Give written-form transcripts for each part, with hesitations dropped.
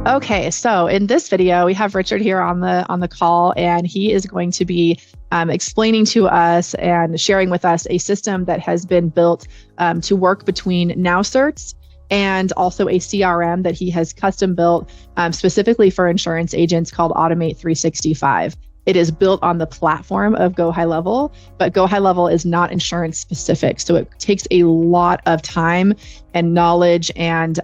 Okay, so in this video, we have Richard here on the call, and he is going to be explaining to us and sharing with us a system that has been built to work between Now Certs and also a CRM that he has custom built specifically for insurance agents called Automate 365. It is built on the platform of Go High Level, but Go High Level is not insurance specific. So it takes a lot of time and knowledge and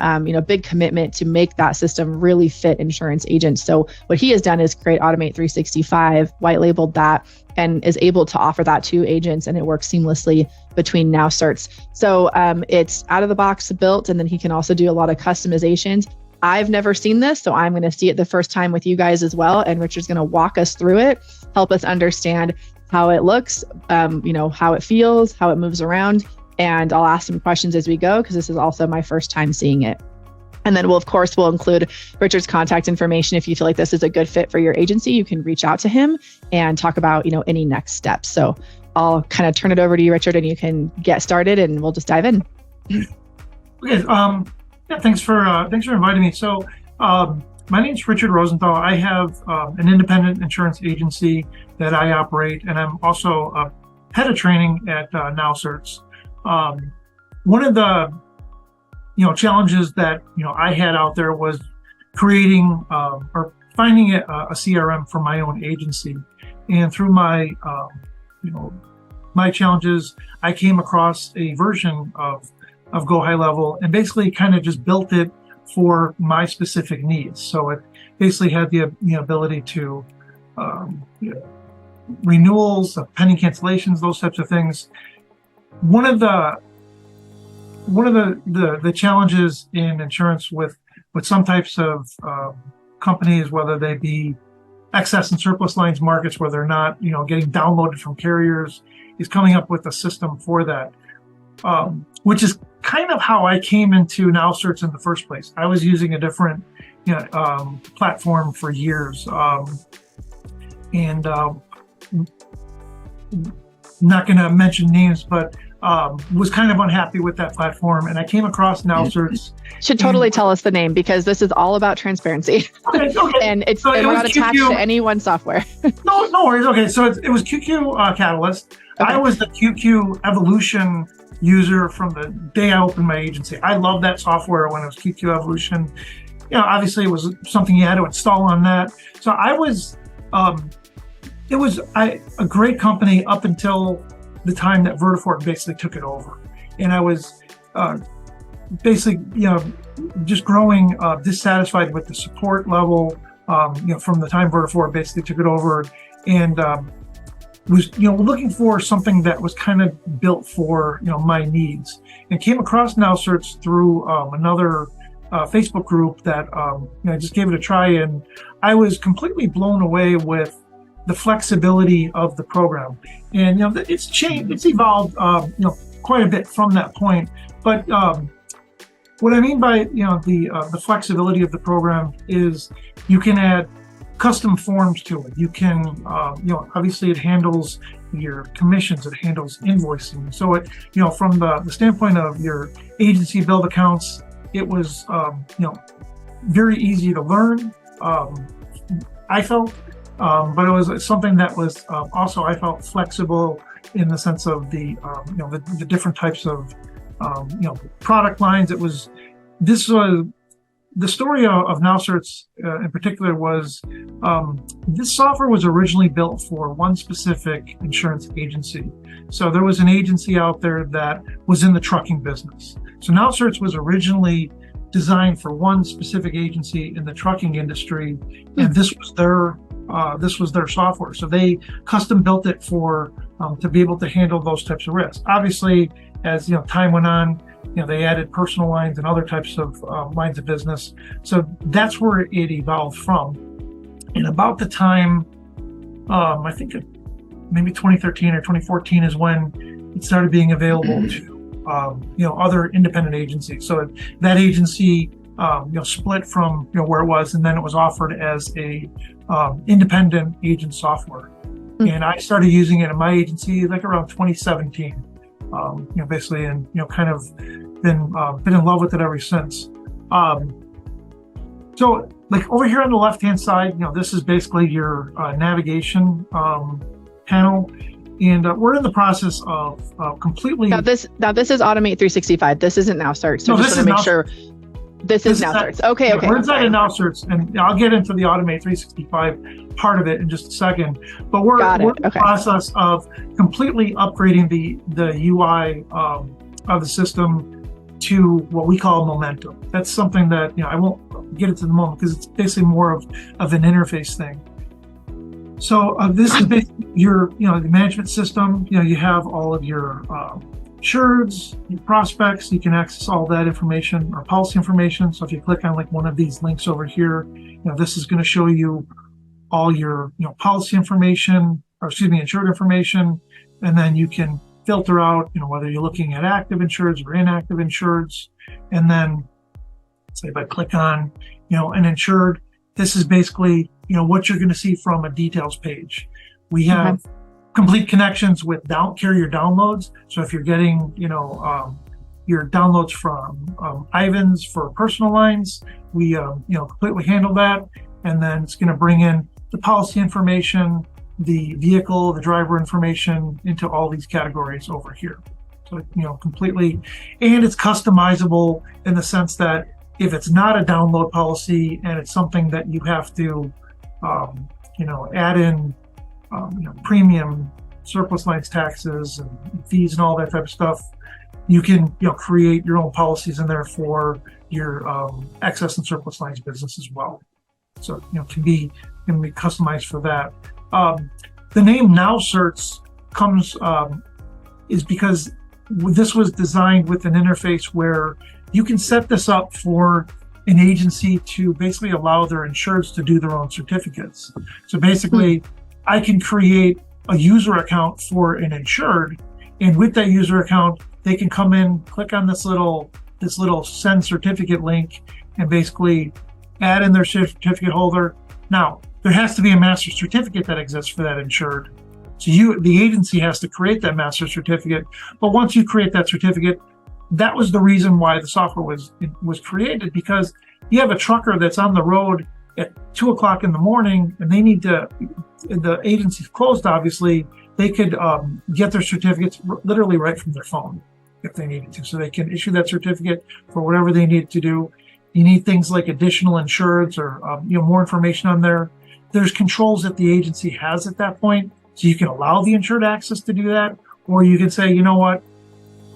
big commitment to make that system really fit insurance agents. So what he has done is create Automate 365, white labeled that, and is able to offer that to agents, and it works seamlessly between Now Certs. So it's out of the box built, and then he can also do a lot of customizations. I've never seen this, so I'm going to see it the first time with you guys as well. And Richard's going to walk us through it, help us understand how it looks, how it feels, how it moves around. And I'll ask some questions as we go, because this is also my first time seeing it. And then we'll include Richard's contact information. If you feel like this is a good fit for your agency, you can reach out to him and talk about, any next steps. So I'll kind of turn it over to you, Richard, and you can get started and we'll just dive in. Okay. Yeah, thanks for inviting me. So my name is Richard Rosenthal. I have an independent insurance agency that I operate, and I'm also head of training at Now Certs. One of the challenges that I had out there was creating or finding a CRM for my own agency, and through my my challenges, I came across a version of Go High Level and basically kind of just built it for my specific needs. So it basically had the ability to renewals, pending cancellations, those types of things. One of the challenges in insurance with some types of companies, whether they be excess and surplus lines markets where they're not getting downloaded from carriers, is coming up with a system for that, which is kind of how I came into Now Certs in the first place. I was using a different platform for years, and not going to mention names, but was kind of unhappy with that platform, and I came across Now Certs. Should totally tell us the name, because this is all about transparency. Okay. And it's we're not attached to any one software. No worries. Okay, so it was QQ Catalyst. Okay. I was the QQ Evolution user from the day I opened my agency. I loved that software when it was QQ Evolution. Obviously it was something you had to install on that. So I was, it was a great company up until the time that Vertafort basically took it over. And I was basically, just growing dissatisfied with the support level, from the time Vertafort basically took it over, and was looking for something that was kind of built for my needs, and came across Now Certs through another Facebook group that I just gave it a try, and I was completely blown away with the flexibility of the program. And it's changed, it's evolved quite a bit from that point. But what I mean by the flexibility of the program is you can add custom forms to it. You can, obviously it handles your commissions, it handles invoicing. So it, from the standpoint of your agency build accounts, it was, very easy to learn. I felt, but it was something that was also, I felt, flexible in the sense of the different types of, product lines. The story of Now Certs in particular was this software was originally built for one specific insurance agency. So there was an agency out there that was in the trucking business. So Now Certs was originally designed for one specific agency in the trucking industry, and this was their software. So they custom built it for to be able to handle those types of risks. Obviously, as time went on, they added personal lines and other types of lines of business. So that's where it evolved from. And about the time, I think maybe 2013 or 2014 is when it started being available to other independent agencies. So that agency split from where it was, and then it was offered as a independent agent software. And I started using it in my agency like around 2017. Basically, and kind of been in love with it ever since. So like over here on the left-hand side, this is basically your navigation panel. And we're in the process of completely. Now this is Automate 365. This isn't Now Certs. So just want to make sure. This is Now Certs. Okay. We're inside of Now Certs, and I'll get into the Automate 365 part of it in just a second. But we're in the process of completely upgrading the UI of the system to what we call momentum. That's something that I won't get into the moment because it's basically more of an interface thing. So this is basically your the management system. You have all of your insureds, your prospects. You can access all that information or policy information. So if you click on like one of these links over here, this is going to show you all your policy information, or excuse me, insured information, and then you can filter out whether you're looking at active insureds or inactive insureds. And then say if I click on an insured, this is basically what you're going to see from a details page. We have complete connections with carrier downloads. So if you're getting your downloads from Ivans for personal lines, we completely handle that. And then it's going to bring in the policy information, the vehicle, the driver information into all these categories over here. So completely, and it's customizable in the sense that if it's not a download policy and it's something that you have to add in premium, surplus lines taxes and fees and all that type of stuff, you can create your own policies in there for your excess and surplus lines business as well. So can be customized for that. The name Now Certs comes is because this was designed with an interface where you can set this up for an agency to basically allow their insureds to do their own certificates. So basically, I can create a user account for an insured, and with that user account, they can come in, click on this little send certificate link, and basically add in their certificate holder. Now, there has to be a master certificate that exists for that insured. So the agency has to create that master certificate. But once you create that certificate, that was the reason why the software was created, because you have a trucker that's on the road at 2:00 in the morning and they need to, the agency's closed, obviously, they could get their certificates literally right from their phone if they needed to. So they can issue that certificate for whatever they need to do. You need things like additional insureds or more information on there. There's controls that the agency has at that point. So you can allow the insured access to do that, or you can say, you know what,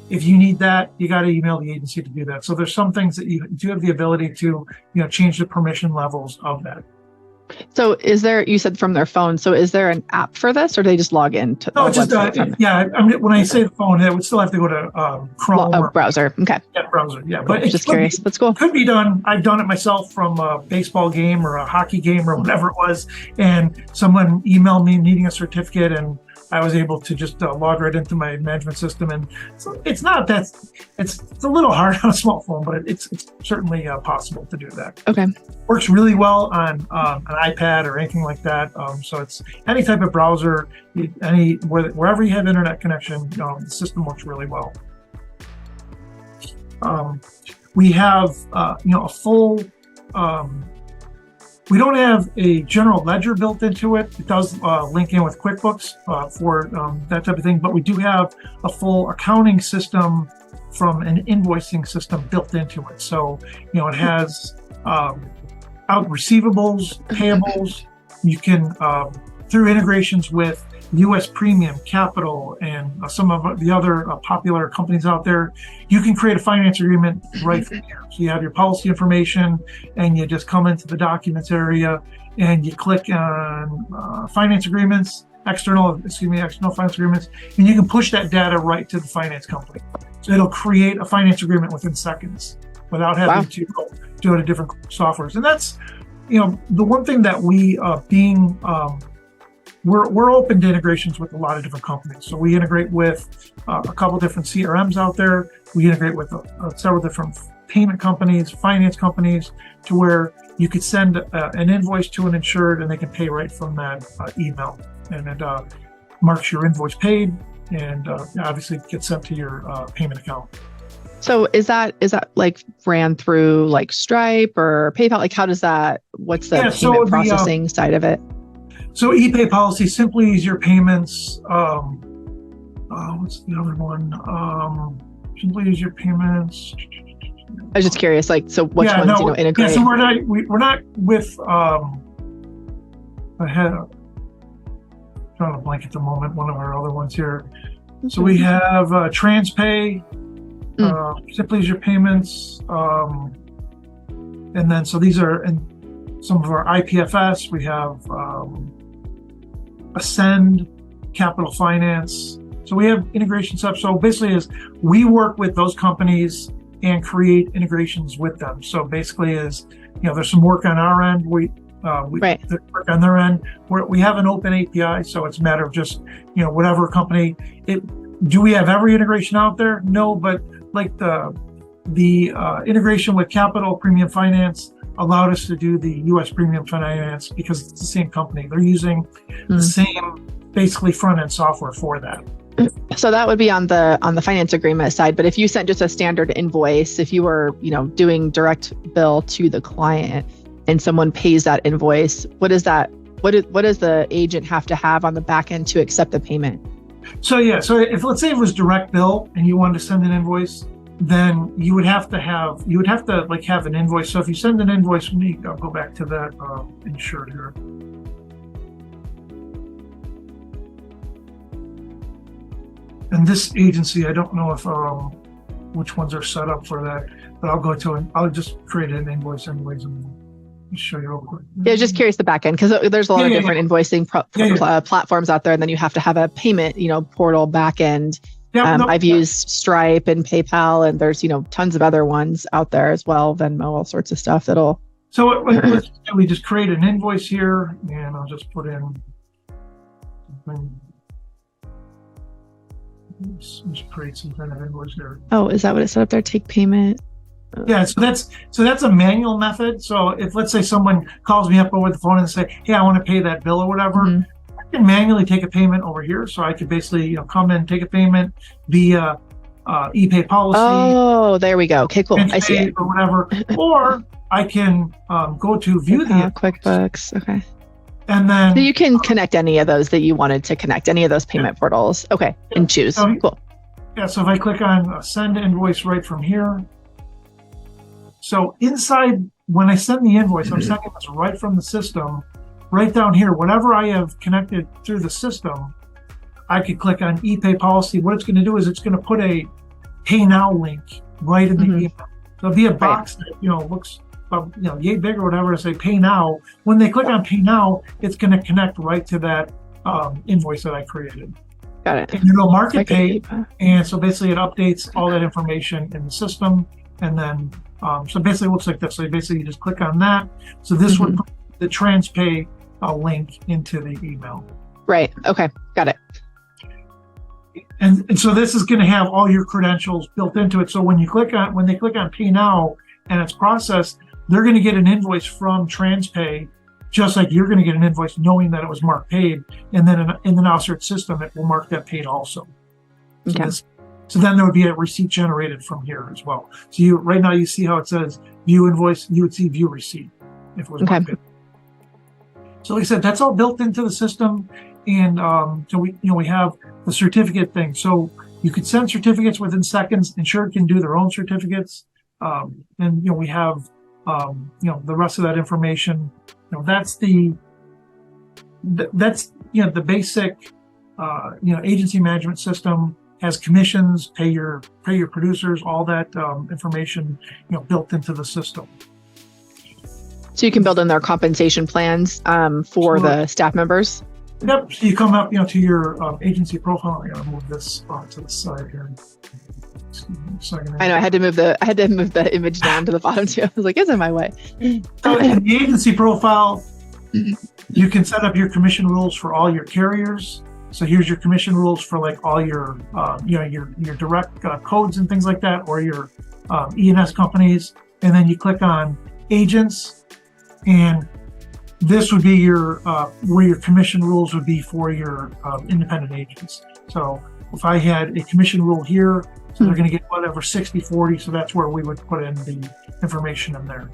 if you need that, you got to email the agency to do that. So there's some things that you do have the ability to, change the permission levels of that. So you said from their phone, so is there an app for this, or do they just log in to the website? I mean, when I say the phone, it would still have to go to Chrome or browser. Okay. Yeah, browser. Yeah, but just curious. That's cool. Could be done. I've done it myself from a baseball game or a hockey game or whatever it was, and someone emailed me needing a certificate, and I was able to just log right into my management system. And so it's not that, it's a little hard on a small phone, but it's certainly possible to do that. Okay. Works really well on an iPad or anything like that. So it's any type of browser, wherever you have internet connection, the system works really well. We have, a full, we don't have a general ledger built into it. It does link in with QuickBooks for that type of thing, but we do have a full accounting system from an invoicing system built into it. So, it has out receivables, payables. You can, through integrations with US Premium, Capital, and some of the other popular companies out there, you can create a finance agreement right from here. So you have your policy information, and you just come into the documents area, and you click on finance agreements, external finance agreements, and you can push that data right to the finance company. So it'll create a finance agreement within seconds without having to do it in different softwares. And that's, the one thing that we we're open to integrations with a lot of different companies. So we integrate with a couple different CRMs out there. We integrate with several different payment companies, finance companies, to where you could send an invoice to an insured and they can pay right from that email. And it marks your invoice paid, and obviously it gets sent to your payment account. So is that like ran through like Stripe or PayPal? Like how does that, what's the payment processing side of it? So ePay policy, simply use your payments. What's the other one? Simply use your payments. I was just curious, like, so which ones, integrate? Yeah, so we're not with, I had, drawing a blank at the moment, one of our other ones here. So we have TransPay, simply use your payments. And then, so these are in some of our IPFS. We have Ascend, Capital Finance. So we have integration stuff. So basically is we work with those companies and create integrations with them. So basically is, there's some work on our end. We work on their end. We have an open API. So it's a matter of just, whatever company do we have every integration out there? No, but like the integration with Capital Premium Finance allowed us to do the US Premium Finance because it's the same company. They're using the same basically front end software for that. So that would be on the finance agreement side. But if you sent just a standard invoice, if you were, doing direct bill to the client and someone pays that invoice, what does the agent have to have on the back end to accept the payment? So if let's say it was direct bill and you wanted to send an invoice, then you would have to have an invoice. So if you send an invoice, I'll go back to that insured here. And this agency, I don't know if which ones are set up for that, but I'll go to and I'll just create an invoice anyways and show you real quick. Yeah, just curious the back end because there's a lot of different invoicing platforms out there, and then you have to have a payment, portal back end. I've used Stripe and PayPal, and there's tons of other ones out there as well, Venmo, all sorts of stuff that'll. So we just create an invoice here, and I'll just put in. Let's create some kind of invoice here. Oh, is that what it said up there? Take payment. Yeah, so that's a manual method. So if let's say someone calls me up over the phone and say, "Hey, I want to pay that bill or whatever," I can manually take a payment over here. So I could basically come in, take a payment via ePay policy. Oh, there we go. Okay, cool. I see it. Or whatever. Or I can go to view the QuickBooks. Okay. And then so you can connect any of those that you wanted to connect, any of those payment portals. Okay, and choose. Cool. Yeah, so if I click on send invoice right from here. So inside, when I send the invoice, I'm sending this right from the system, right down here. Whatever I have connected through the system, I could click on ePay policy. What it's going to do is it's going to put a Pay Now link right in the email. There'll be a box that looks yay big or whatever to say Pay Now. When they click on Pay Now, it's going to connect right to that invoice that I created. Got it. And it'll mark it paid, and so basically it updates all that information in the system, and then so basically it looks like this. So basically you just click on that. So this would put the TransPay link into the email. Right. Okay. Got it. And so this is going to have all your credentials built into it. So when they click on Pay Now and it's processed, they're going to get an invoice from TransPay, just like you're going to get an invoice knowing that it was marked paid. And then in the Now Certs system, it will mark that paid also. Okay. So then there would be a receipt generated from here as well. So right now you see how it says view invoice, you would see view receipt if it was marked paid. So like I said, that's all built into the system. And so we have the certificate thing. So you could send certificates within seconds. Insured can do their own certificates. And we have the rest of that information. That's the basic agency management system. Has commissions, pay your producers, all that information built into the system. So you can build in their compensation plans for the staff members. Yep. So you come up to your agency profile. I gotta move this to the side here. I know I had to move the image down to the bottom too. I was like, it's in my way. So in the agency profile, you can set up your commission rules for all your carriers. So here's your commission rules for like all your your direct codes and things like that, or your E&S companies. And then you click on agents, and this would be your where your commission rules would be for your independent agents. So if I had a commission rule here, So they're going to get whatever 60/40. So that's where we would put in the information in there.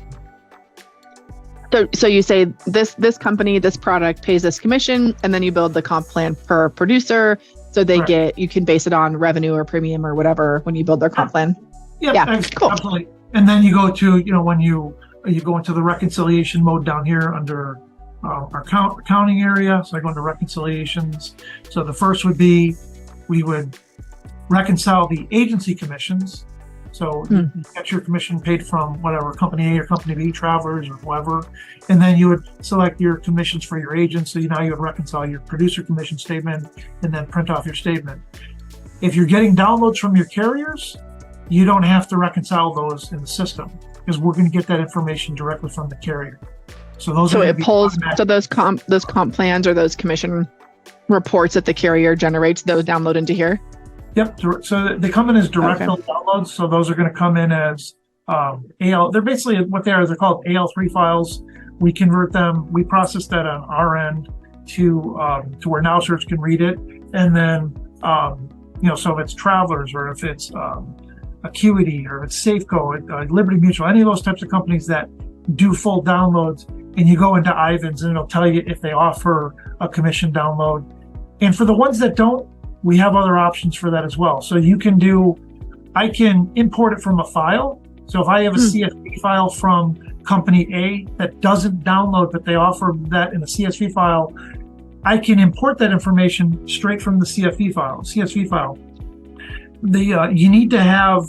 So you say this company, this product pays this commission, and then you build the comp plan per producer. So they Correct. you can base it on revenue or premium or whatever when you build their comp plan. Yeah, cool. Absolutely. And then you go to, when you go into the reconciliation mode down here under our accounting area. So I go into reconciliations. So the first would be, we would reconcile the agency commissions. So you get your commission paid from whatever company A or company B, Travelers or whoever, and then you would select your commissions for your agents. So now you would reconcile your producer commission statement and then print off your statement. If you're getting downloads from your carriers, you don't have to reconcile those in the system because we're going to get that information directly from the carrier. So it pulls. So those comp plans or those commission reports that the carrier generates, those download into here. Yep. So they come in as direct downloads. So those are going to come in as AL. They're basically what they are. They're called AL3 files. We convert them. We process that on our end to where Now Certs can read it. And then, so if it's Travelers or if it's Acuity or if it's Safeco, Liberty Mutual, any of those types of companies that do full downloads, and you go into Ivans and it'll tell you if they offer a commission download. And for the ones that don't, we have other options for that as well. So I can import it from a file. So if I have a CSV file from company A that doesn't download, but they offer that in a CSV file, I can import that information straight from the CSV file. You need to have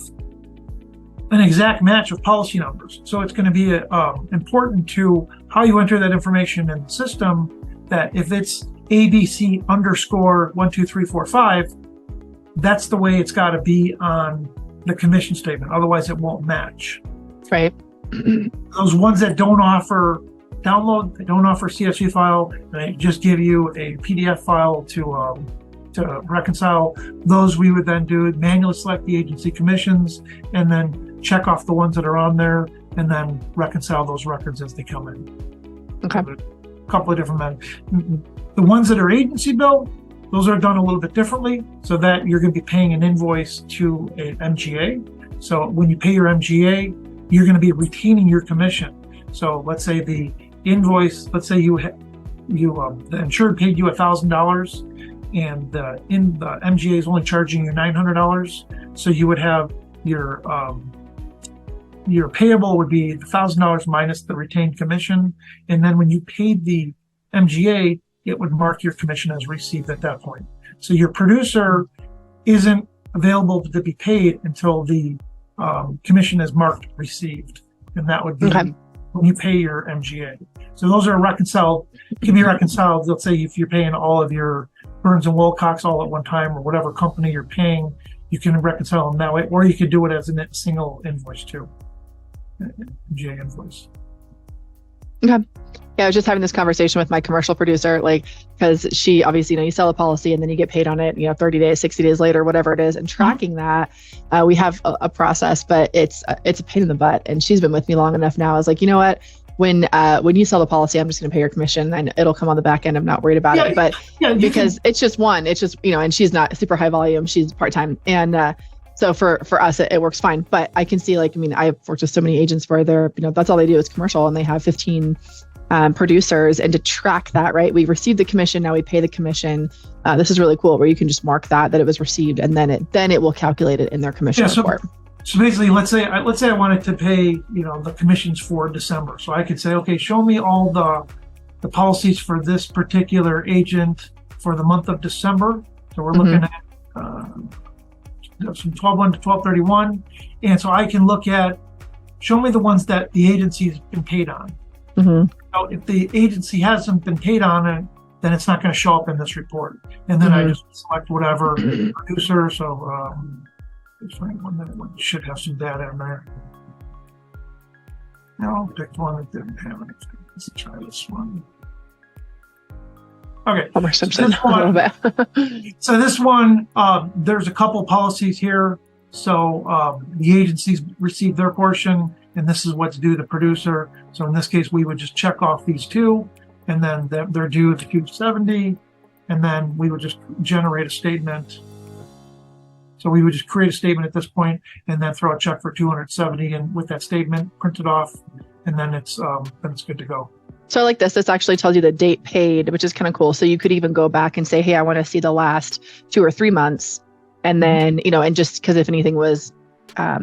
an exact match of policy numbers. So it's going to be important to how you enter that information in the system, that if it's ABC _1, 2, 3, 4, 5, that's the way it's got to be on the commission statement. Otherwise, it won't match. Right. Those ones that don't offer download, they don't offer CSV file, they just give you a PDF file to reconcile. Those we would then manually select the agency commissions and then check off the ones that are on there and then reconcile those records as they come in. Okay. A couple of different methods. The ones that are agency bill, those are done a little bit differently, so that you're going to be paying an invoice to an MGA. So when you pay your MGA, you're going to be retaining your commission. So let's say the invoice, let's say the insured paid you $1,000 and the MGA is only charging you $900. So you would have your payable would be $1,000 minus the retained commission. And then when you paid the MGA, it would mark your commission as received at that point. So your producer isn't available to be paid until the commission is marked received. And that would be when you pay your MGA. So those are can be reconciled. Let's say if you're paying all of your Burns and Wilcox all at one time or whatever company you're paying, you can reconcile them that way, or you could do it as a single invoice too. MGA invoice. Okay. Yeah, I was just having this conversation with my commercial producer, because she obviously, you sell a policy and then you get paid on it, 30 days, 60 days later, whatever it is. And tracking that, we have a process, but it's a pain in the butt. And she's been with me long enough now. I was like, you know what? When you sell the policy, I'm just going to pay your commission and it'll come on the back end. I'm not worried about it. But because it's just and she's not super high volume, she's part-time. And so for us, it works fine. But I can see, I've worked with so many agents where they're, that's all they do is commercial and they have 15 producers, and to track that, right? We received the commission, now we pay the commission. This is really cool where you can just mark that it was received, and then it will calculate it in their commission report. So basically, let's say I wanted to pay, the commissions for December. So I could say, okay, show me all the policies for this particular agent for the month of December. So we're looking at from 12/1 to 12/31, and so I can look at, show me the ones that the agency's been paid on. So if the agency hasn't been paid on it, then it's not going to show up in this report. And then I just select whatever producer. So let's find one that should have some data in there. No, pick one that didn't have anything. Let's try this one. Okay. Homer Simpson. So this one, there's a couple policies here. So the agencies received their portion, and this is what's due to the producer. So in this case, we would just check off these two, and then they're due at the Q70, and then we would just generate a statement So we would just create a statement at this point and then throw a check for 270 and with that statement, print it off, and then it's good to go. So I like this. This actually tells you the date paid, which is kind of cool. So you could even go back and say, hey, I want to see the last 2 or 3 months. And then, and just because if anything was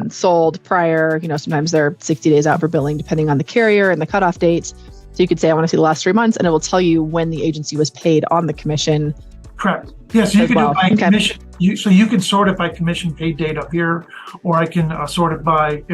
sold prior, sometimes they're 60 days out for billing, depending on the carrier and the cutoff dates. So you could say, I want to see the last 3 months, and it will tell you when the agency was paid on the commission. Correct. Yeah, so you can do it by commission. So you can sort it by commission paid date up here, or I can sort it by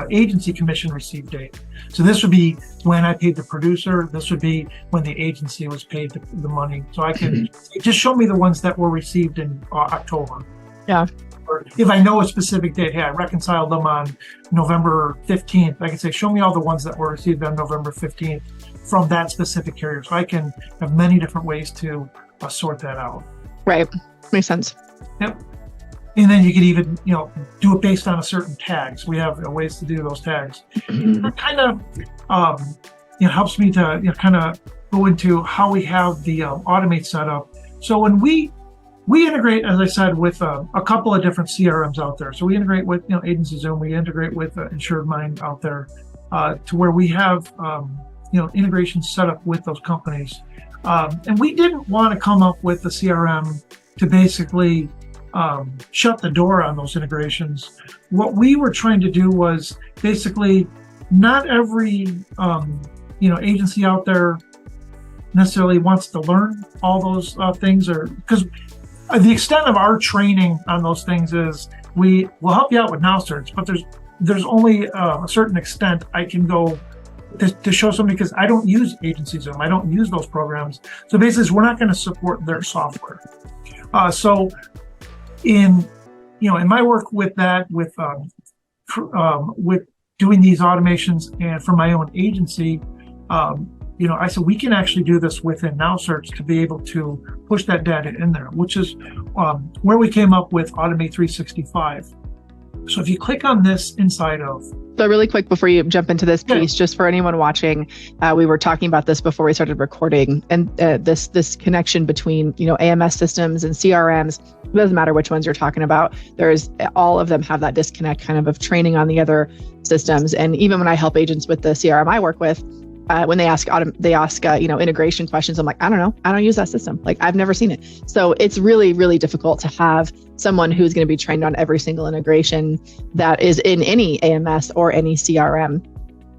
agency commission received date. So this would be when I paid the producer. This would be when the agency was paid the money. So I can just show me the ones that were received in October. Yeah. Or if I know a specific date, hey, I reconciled them on November 15th, I can say, show me all the ones that were received on November 15th from that specific carrier. So I can have many different ways to sort that out. Right. Makes sense. Yep. And then you could even, do it based on a certain tags. We have ways to do those tags. That kind of, helps me to kind of go into how we have the Automate set up. So when we integrate, as I said, with a couple of different CRMs out there. So we integrate with, Agency Zoom. We integrate with Insured Mind out there to where we have, integrations set up with those companies. And we didn't want to come up with the CRM to basically shut the door on those integrations. What we were trying to do was basically not every agency out there necessarily wants to learn all those things, or because the extent of our training on those things is we will help you out with Now Certs, but there's only a certain extent I can go to show somebody, because I don't use Agency Zoom. I don't use those programs. So basically, we're not going to support their software. So in my work with that, with doing these automations and for my own agency, I said we can actually do this within Now Certs to be able to push that data in there, which is where we came up with Automate 365. So if you click on this inside of. So really quick before you jump into this piece, just for anyone watching, we were talking about this before we started recording, and this connection between AMS systems and CRMs. It doesn't matter which ones you're talking about. All of them have that disconnect kind of training on the other systems. And even when I help agents with the CRM I work with, when they ask integration questions, I'm like, I don't know. I don't use that system. Like, I've never seen it. So it's really, really difficult to have someone who's going to be trained on every single integration that is in any AMS or any CRM.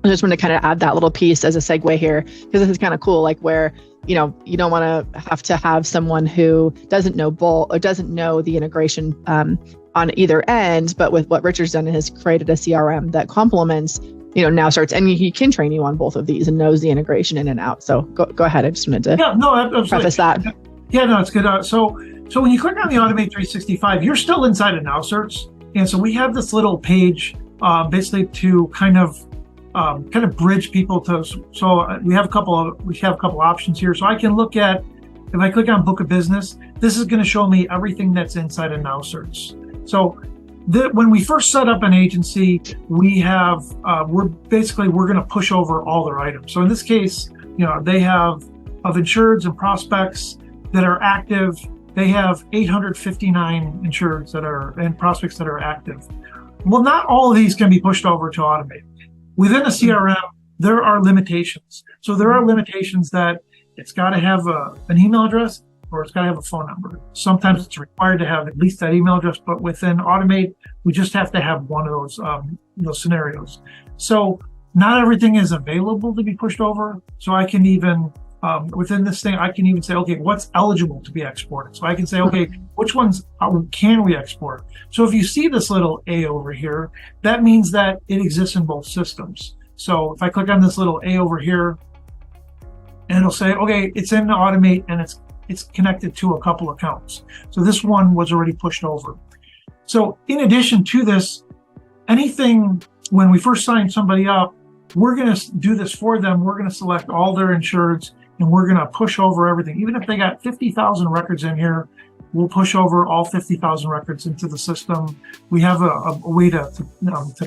I just want to kind of add that little piece as a segue here, because this is kind of cool, like where, you don't want to have someone who doesn't know or doesn't know the integration on either end. But with what Richard's done, has created a CRM that complements Now Certs, and he can train you on both of these and knows the integration in and out. So go ahead. I just wanted to preface that. Yeah, no, it's good. So when you click on the Automate 365, you're still inside of Now Certs. And so we have this little page basically to kind of bridge people to. So we have a couple of options here. So I can look at, if I click on Book of Business, this is going to show me everything that's inside of Now Certs. So when we first set up an agency, we have we're going to push over all their items. So in this case, they have of insureds and prospects that are active. They have 859 insureds and prospects that are active. Well, not all of these can be pushed over to Automate. Within a CRM, there are limitations. So there are limitations that it's got to have an email address, or it's got to have a phone number. Sometimes it's required to have at least that email address, but within Automate, we just have to have one of those scenarios. So not everything is available to be pushed over. So I can even, within this thing, I can even say, okay, what's eligible to be exported? So I can say, okay, which ones can we export? So if you see this little A over here, that means that it exists in both systems. So if I click on this little A over here, and it'll say, okay, it's in the Automate, and it's connected to a couple accounts. So this one was already pushed over. So in addition to this, anything, when we first sign somebody up, we're going to do this for them. We're going to select all their insureds, and we're going to push over everything. Even if they got 50,000 records in here, we'll push over all 50,000 records into the system. We have a way to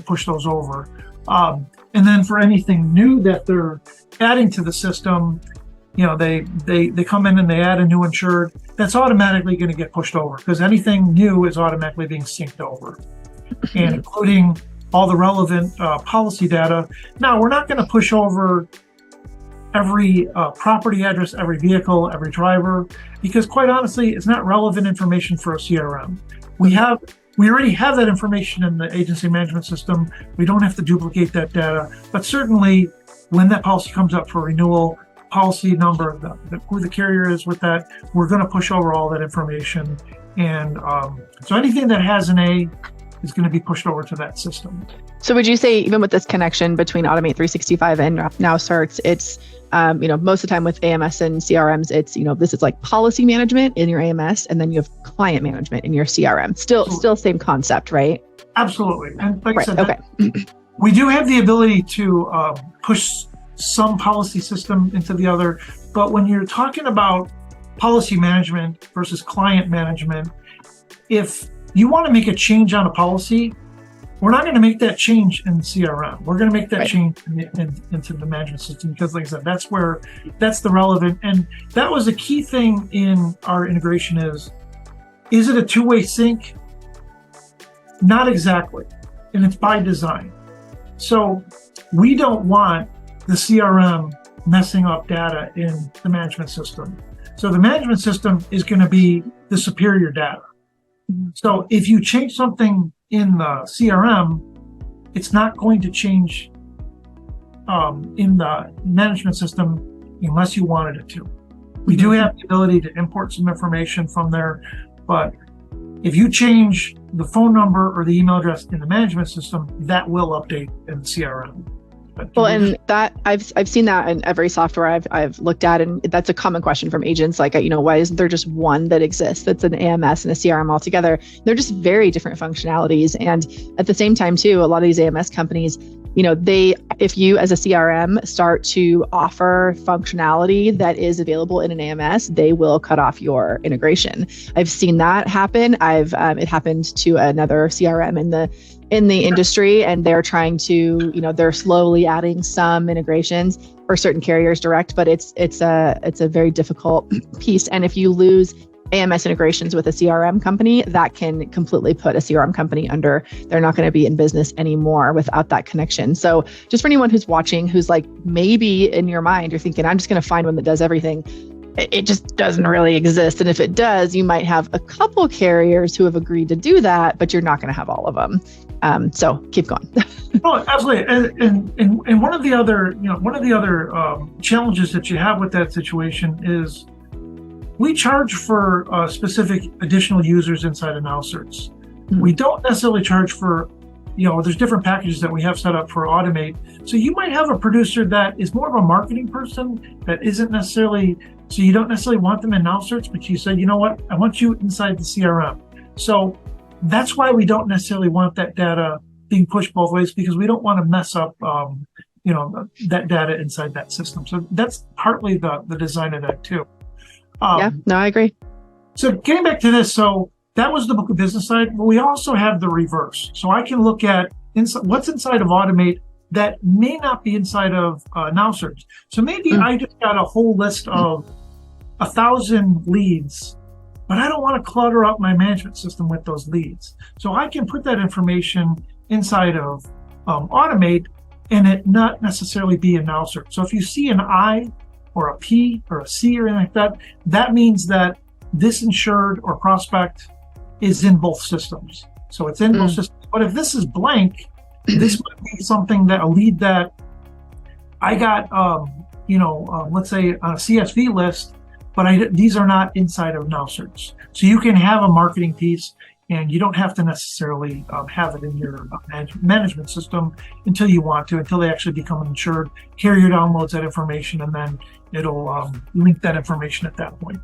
push those over. And then for anything new that they're adding to the system, they come in and they add a new insured, that's automatically going to get pushed over because anything new is automatically being synced over, and including all the relevant policy data. Now, we're not going to push over every property address, every vehicle, every driver, because quite honestly, it's not relevant information for a CRM. We already have that information in the agency management system. We don't have to duplicate that data, but certainly when that policy comes up for renewal, policy number, who the carrier is with that, we're going to push over all that information. And so anything that has an A is going to be pushed over to that system. So would you say even with this connection between Automate 365 and Now Certs, it's most of the time with AMS and CRMs, it's this is like policy management in your AMS, and then you have client management in your CRM. Still same concept, right? Absolutely. And like I said, okay. We do have the ability to push some policy system into the other, but when you're talking about policy management versus client management, if you want to make a change on a policy, we're not going to make that change in CRM. We're going to make that change into the management system because, like I said, that's the relevant. And that was a key thing in our integration is it a two-way sync? Not exactly. And it's by design. So we don't want the CRM messing up data in the management system. So the management system is going to be the superior data. So if you change something in the CRM, it's not going to change in the management system unless you wanted it to. We do have the ability to import some information from there, but if you change the phone number or the email address in the management system, that will update in the CRM. Well, and that I've seen that in every software I've looked at, and that's a common question from agents. Like, why isn't there just one that exists that's an AMS and a CRM altogether? They're just very different functionalities, and at the same time, too, a lot of these AMS companies, if you as a CRM start to offer functionality that is available in an AMS, they will cut off your integration. I've seen that happen. It happened to another CRM in the industry, and they're trying to, they're slowly adding some integrations for certain carriers direct, but it's a very difficult piece. And if you lose AMS integrations with a CRM company, that can completely put a CRM company under, they're not going to be in business anymore without that connection. So just for anyone who's watching, who's like, maybe in your mind, you're thinking, I'm just going to find one that does everything. It just doesn't really exist. And if it does, you might have a couple carriers who have agreed to do that, but you're not going to have all of them. So keep going. Oh, absolutely. And one of the other, challenges that you have with that situation is we charge for specific additional users inside of Now Certs. Mm-hmm. We don't necessarily charge for, there's different packages that we have set up for Automate. So you might have a producer that is more of a marketing person that isn't necessarily, so you don't necessarily want them in Now Certs, but you say, you know what, I want you inside the CRM. So that's why we don't necessarily want that data being pushed both ways, because we don't want to mess up, that data inside that system. So that's partly the design of that too. I agree. So getting back to this, so that was the book of business side, but we also have the reverse. So I can look at what's inside of Automate that may not be inside of Now Certs. So maybe I just got a whole list of 1,000 leads, but I don't want to clutter up my management system with those leads. So I can put that information inside of Automate and it not necessarily be in Now Certs. So if you see an I or a P or a C or anything like that, that means that this insured or prospect is in both systems. So it's in both systems. But if this is blank, this might be something that a lead that I got, let's say on a CSV list, but these are not inside of Now Certs. So you can have a marketing piece and you don't have to necessarily have it in your management system until you want to, until they actually become insured. Carrier downloads that information and then it'll link that information at that point.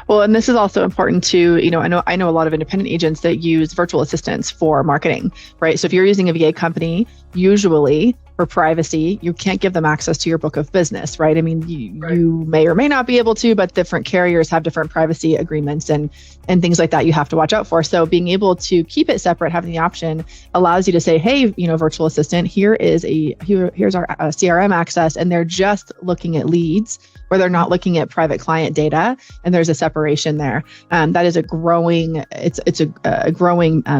Well, and this is also important to, I know a lot of independent agents that use virtual assistants for marketing, right? So if you're using a VA company, usually for privacy. You can't give them access to your book of business, right? I mean, you may or may not be able to, but different carriers have different privacy agreements and things like that you have to watch out for. So being able to keep it separate, having the option allows you to say, hey, virtual assistant, here's our CRM access, and they're just looking at leads, where they're not looking at private client data, and there's a separation there. That is a growing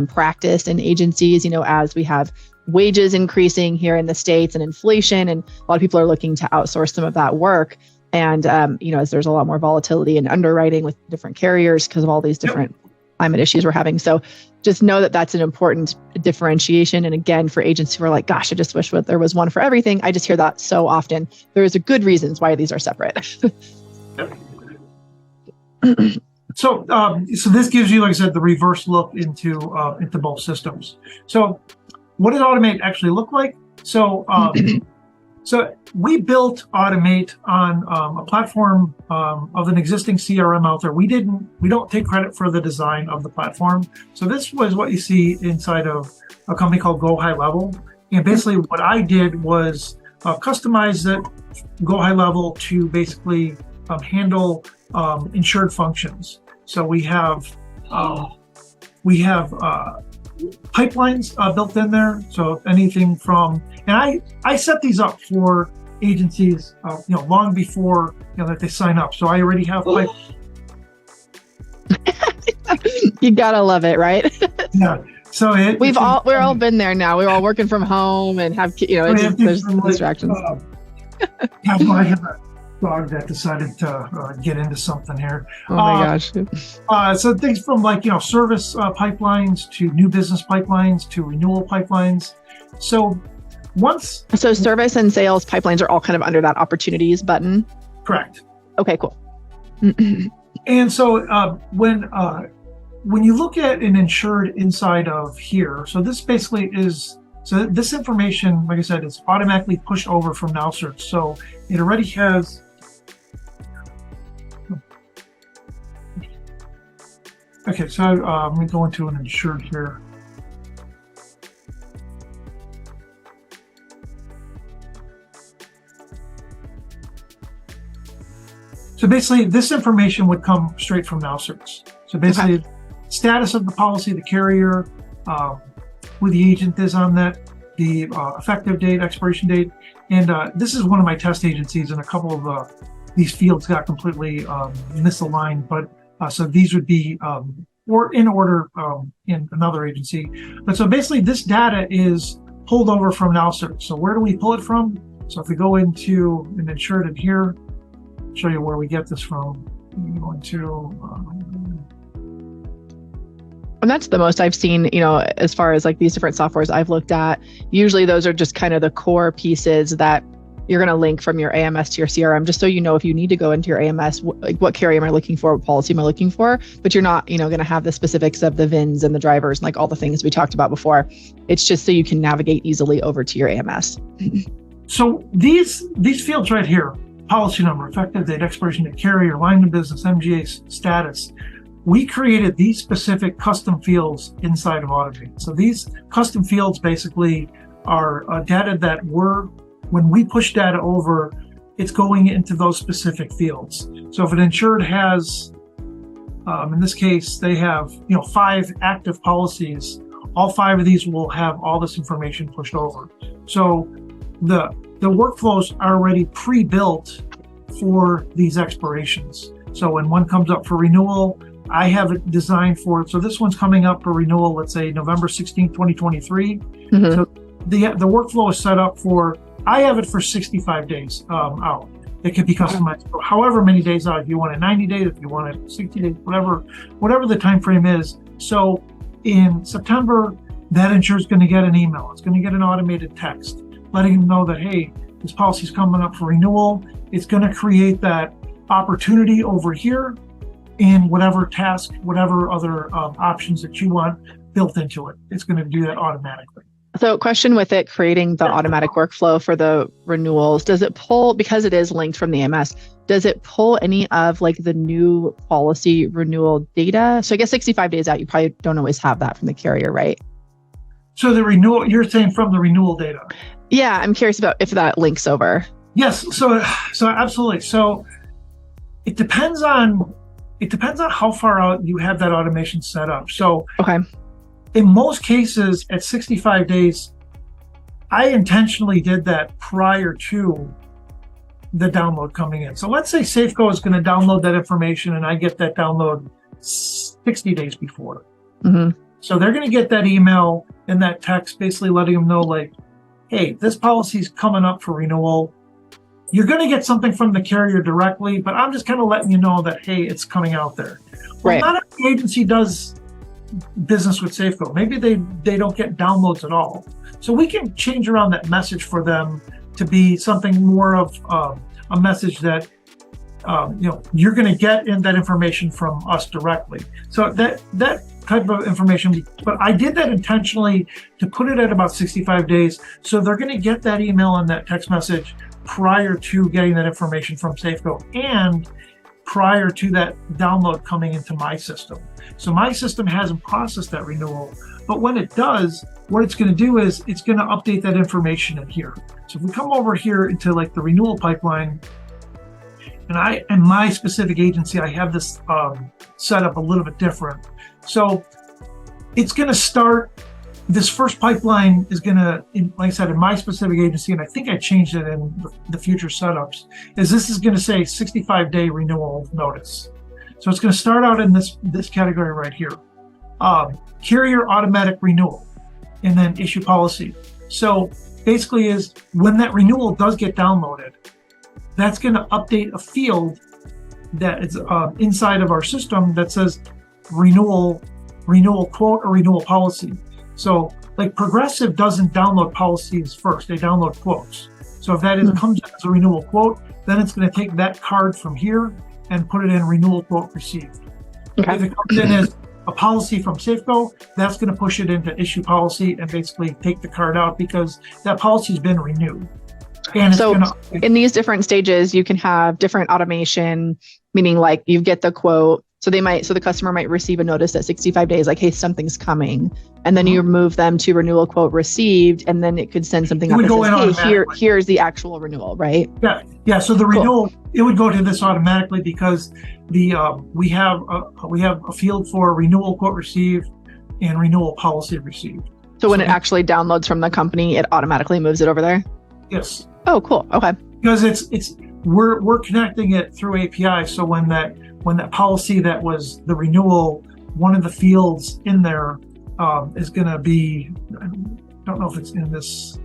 practice in agencies, as we have wages increasing here in the States and inflation, and a lot of people are looking to outsource some of that work. And, as there's a lot more volatility in underwriting with different carriers because of all these different climate issues we're having. So just know that that's an important differentiation. And again, for agents who are like, gosh, I just wish there was one for everything. I just hear that so often. There's a good reasons why these are separate. So this gives you, like I said, the reverse look into both systems. So what did Automate actually look like? So so we built Automate on a platform of an existing CRM out there. We don't take credit for the design of the platform. So this was what you see inside of a company called Go High Level. And basically what I did was customize it, Go High Level, to basically handle insured functions. So we have pipelines built in there. So anything from, and I set these up for agencies, long before that they sign up. So I already have You gotta love it, right? Yeah. So we're all been there now. We're all working from home and have there's distractions. I have a dog that decided to get into something here. Oh my gosh. So things from service pipelines to new business pipelines to renewal pipelines. So service and sales pipelines are all kind of under that opportunities button. Correct. Okay, cool. And so when you look at an insured inside of here, so this basically is, so this information, like I said, is automatically pushed over from Now Certs. So it already has, okay, so I'm going to go into an insured here. So basically, this information would come straight from Now Certs. So basically, status of the policy, the carrier, who the agent is on that, the effective date, expiration date. And this is one of my test agencies, and a couple of these fields got completely misaligned. But so these would be or in order in another agency. But so basically, this data is pulled over from Now Certs. So where do we pull it from? So if we go into an insured in here, show you where we get this from. We go into and that's the most I've seen, as far as like these different softwares I've looked at. Usually those are just kind of the core pieces that you're going to link from your AMS to your CRM, just so if you need to go into your AMS, what carrier am I looking for, what policy am I looking for, but you're not, going to have the specifics of the VINs and the drivers and like all the things we talked about before. It's just so you can navigate easily over to your AMS. So these fields right here, policy number, effective date, expiration date, carrier, line of business, MGA status. We created these specific custom fields inside of Automate. So these custom fields basically are data that when we push data over, it's going into those specific fields. So if an insured has, in this case, they have 5 active policies, all 5 of these will have all this information pushed over. So the workflows are already pre-built for these expirations. So when one comes up for renewal, I have it designed for it. So this one's coming up for renewal, let's say November 16th, 2023. Mm-hmm. So the workflow is set up for, I have it for 65 days out. It can be customized for however many days out. If you want it 90 days, if you want it 60 days, whatever the time frame is. So in September, that insurer is going to get an email. It's going to get an automated text letting them know that, hey, this policy is coming up for renewal. It's going to create that opportunity over here in whatever task, whatever other options that you want built into it. It's going to do that automatically. So question with it, creating the automatic workflow for the renewals, does it pull, because it is linked from the AMS, does it pull any of like the new policy renewal data? So I guess 65 days out, you probably don't always have that from the carrier, right? So the renewal, you're saying from the renewal data? Yeah, I'm curious about if that links over. Yes. So absolutely. So it depends on how far out you have that automation set up. So okay. In most cases, at 65 days, I intentionally did that prior to the download coming in. So let's say Safeco is going to download that information, and I get that download 60 days before. Mm-hmm. So they're going to get that email and that text basically letting them know, like, hey, this policy is coming up for renewal. You're going to get something from the carrier directly, but I'm just kind of letting you know that, hey, it's coming out there. Well, right. Not every agency does business with Safeco. Maybe they don't get downloads at all. So we can change around that message for them to be something more of a message that you're going to get in that information from us directly. So that type of information, but I did that intentionally to put it at about 65 days. So they're going to get that email and that text message prior to getting that information from Safeco and prior to that download coming into my system. So my system hasn't processed that renewal, but when it does, what it's going to do is it's going to update that information in here. So if we come over here into like the renewal pipeline, and my specific agency, I have this set up a little bit different. So it's going to start, this first pipeline is going to, like I said, in my specific agency, and I think I changed it in the future setups, is this is going to say 65-day renewal notice. So it's going to start out in this category right here. Carrier automatic renewal, and then issue policy. So basically is when that renewal does get downloaded, that's going to update a field that is inside of our system that says renewal quote or renewal policy. So like Progressive doesn't download policies first, they download quotes. So if that comes as a renewal quote, then it's going to take that card from here and put it in renewal quote received. Okay. If it comes in as a policy from Safeco, that's going to push it into issue policy and basically take the card out because that policy's been renewed. And so in these different stages, you can have different automation, meaning like you get the quote. So the customer might receive a notice at 65 days, like, hey, something's coming. And then you move them to renewal quote received, and then it could send something up that says, hey, here's the actual renewal, right? Yeah. So the renewal, it would go to this automatically because we have a field for renewal quote received and renewal policy received. So when it actually downloads from the company, it automatically moves it over there? Yes. Oh, cool. Okay. Because we're connecting it through API. So when that policy that was the renewal, one of the fields in there is going to be, I don't know if it's in this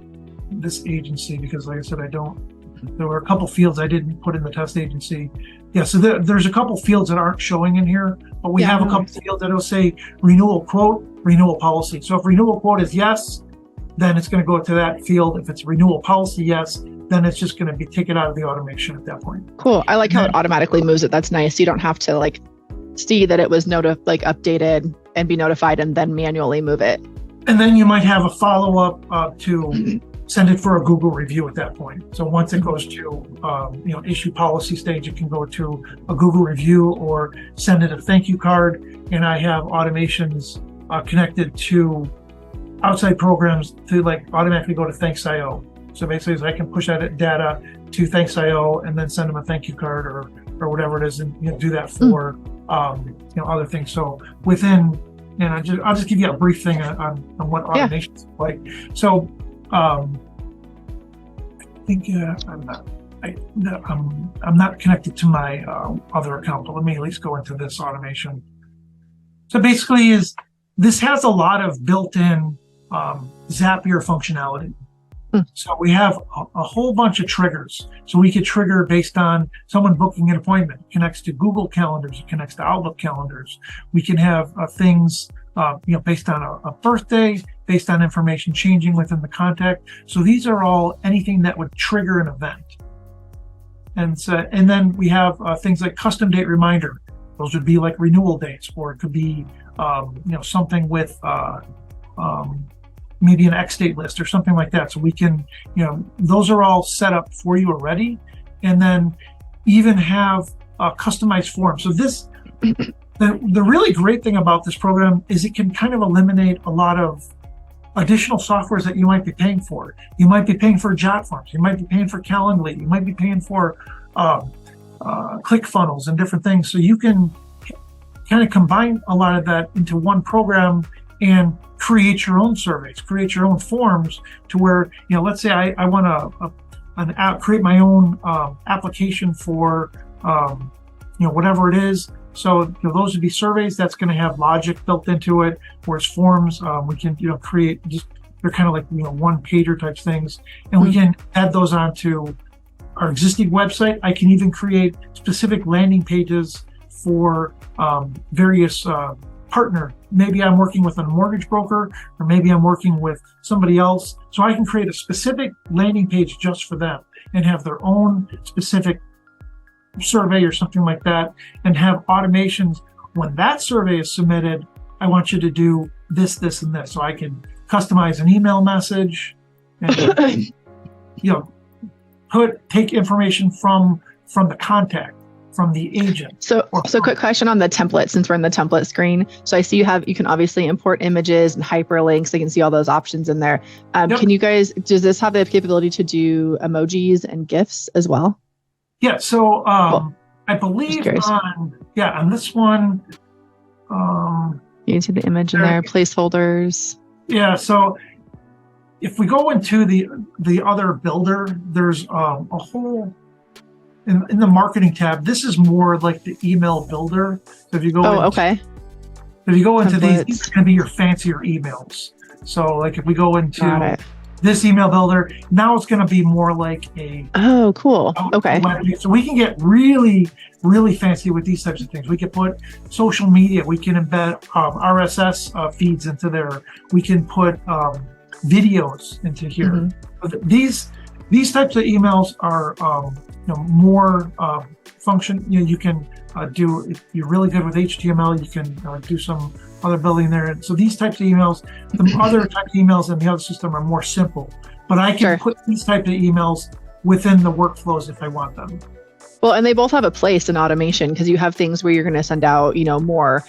agency because, like I said, there were a couple fields I didn't put in the test agency. Yeah, so there's a couple fields that aren't showing in here, but we have a couple fields that will say renewal quote, renewal policy. So if renewal quote is yes, then it's going to go to that field. If it's renewal policy yes, then it's just going to be taken out of the automation at that point. Cool. I like how it automatically moves it. That's nice. You don't have to like see that it was updated and be notified and then manually move it. And then you might have a follow-up to send it for a Google review at that point. So once it goes to issue policy stage, it can go to a Google review or send it a thank you card. And I have automations connected to outside programs to like automatically go to Thanks.io. So basically, I can push that data to Thanks.io and then send them a thank you card or whatever it is, and do that for other things. So within, and I'll just give you a brief thing on what automation is like. So I think I'm not connected to my other account, but let me at least go into this automation. So basically, this has a lot of built-in Zapier functionality. So we have a whole bunch of triggers. So we could trigger based on someone booking an appointment. It connects to Google calendars. It connects to Outlook calendars. We can have things, based on a birthday, based on information changing within the contact. So these are all anything that would trigger an event. And then we have things like custom date reminder. Those would be like renewal dates, or it could be, something with, maybe an X date list or something like that. So we can, those are all set up for you already. And then even have a customized form. So the really great thing about this program is it can kind of eliminate a lot of additional softwares that you might be paying for. You might be paying for JotForms. You might be paying for Calendly. You might be paying for ClickFunnels and different things. So you can kind of combine a lot of that into one program and create your own surveys, create your own forms to where, let's say I want to create my own application for, whatever it is. So those would be surveys that's going to have logic built into it, whereas forms we can create they're kind of like one pager type things, and we can add those onto our existing website. I can even create specific landing pages for various partner. Maybe I'm working with a mortgage broker, or maybe I'm working with somebody else. So I can create a specific landing page just for them and have their own specific survey or something like that, and have automations. When that survey is submitted, I want you to do this, this, and this. So I can customize an email message and take information from the contact, from the agent. So quick question on the template, since we're in the template screen. So I see you can obviously import images and hyperlinks. I can see all those options in there. Yep. Does this have the capability to do emojis and GIFs as well? Yeah. So cool. I believe on this one, you can see the image in there, placeholders. Yeah. So if we go into the other builder, there's a whole in the marketing tab. This is more like the email builder. So if you go if you go into these are going to be your fancier emails. So like if we go into this email builder, now it's going to be more like cool. Okay. So we can get really, really fancy with these types of things. We can put social media. We can embed RSS feeds into there. We can put videos into here. Mm-hmm. These types of emails are more function. You can do, if you're really good with HTML, you can do some other building there. So these types of emails, the other type of emails in the other system are more simple, but I can put these types of emails within the workflows if I want them. Well, and they both have a place in automation, because you have things where you're going to send out, more,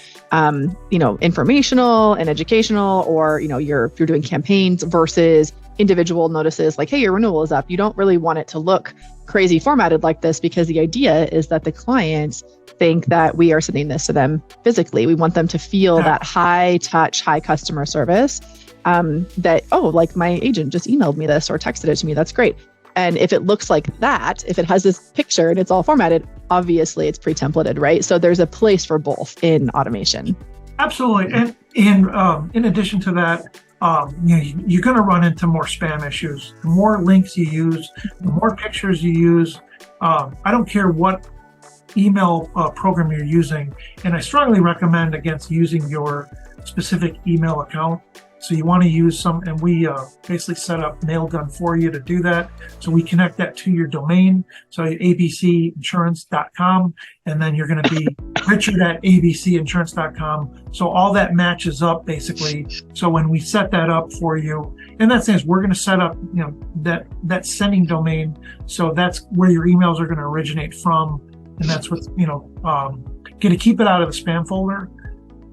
informational and educational, or, if you're doing campaigns versus individual notices like, hey, your renewal is up. You don't really want it to look crazy formatted like this, because the idea is that the clients think that we are sending this to them physically. We want them to feel that high touch, high customer service, that, like my agent just emailed me this or texted it to me. That's great. And if it looks like that, if it has this picture and it's all formatted, obviously it's pre-templated, right? So there's a place for both in automation. Absolutely. And in addition to that, you're going to run into more spam issues. The more links you use, the more pictures you use. I don't care what email program you're using, and I strongly recommend against using your specific email account. So you want to use and we basically set up Mailgun for you to do that. So we connect that to your domain, so abcinsurance.com, and then you're going to be Richard at abcinsurance.com. So all that matches up basically. So when we set that up for you, in that sense, we're going to set up, that sending domain. So that's where your emails are going to originate from. And that's what's, going to keep it out of the spam folder.